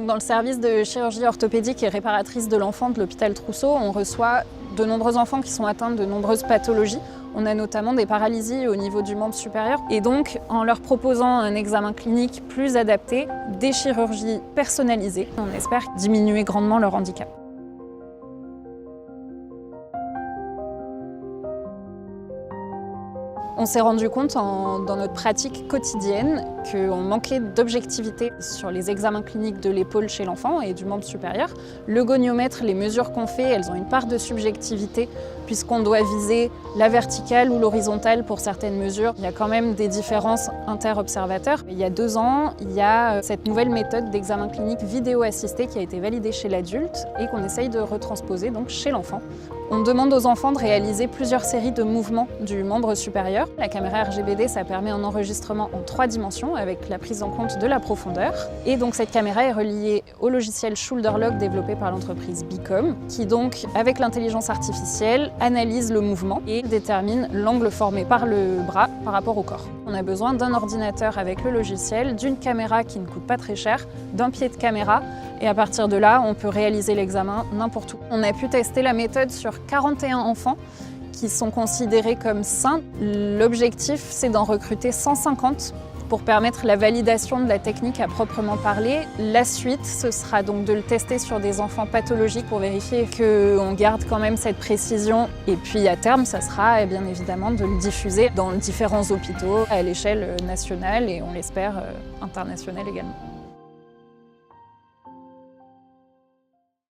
Dans le service de chirurgie orthopédique et réparatrice de l'enfant de l'hôpital Trousseau, on reçoit de nombreux enfants qui sont atteints de nombreuses pathologies. On a notamment des paralysies au niveau du membre supérieur. Et donc, en leur proposant un examen clinique plus adapté, des chirurgies personnalisées, on espère diminuer grandement leur handicap. On s'est rendu compte dans notre pratique quotidienne qu'on manquait d'objectivité sur les examens cliniques de l'épaule chez l'enfant et du membre supérieur. Le goniomètre, les mesures qu'on fait, elles ont une part de subjectivité puisqu'on doit viser la verticale ou l'horizontale pour certaines mesures. Il y a quand même des différences inter-observateurs. Il y a 2 ans, il y a cette nouvelle méthode d'examen clinique vidéo assisté qui a été validée chez l'adulte et qu'on essaye de retransposer donc chez l'enfant. On demande aux enfants de réaliser plusieurs séries de mouvements du membre supérieur. La caméra RGBD, ça permet un enregistrement en 3 dimensions avec la prise en compte de la profondeur. Et donc cette caméra est reliée au logiciel ShoulderLog développé par l'entreprise Bicom, qui donc, avec l'intelligence artificielle, analyse le mouvement et détermine l'angle formé par le bras par rapport au corps. On a besoin d'un ordinateur avec le logiciel, d'une caméra qui ne coûte pas très cher, d'un pied de caméra, et à partir de là, on peut réaliser l'examen n'importe où. On a pu tester la méthode sur 41 enfants qui sont considérés comme sains. L'objectif, c'est d'en recruter 150 pour permettre la validation de la technique à proprement parler. La suite, ce sera donc de le tester sur des enfants pathologiques pour vérifier qu'on garde quand même cette précision. Et puis à terme, ça sera bien évidemment de le diffuser dans différents hôpitaux à l'échelle nationale et on l'espère internationale également.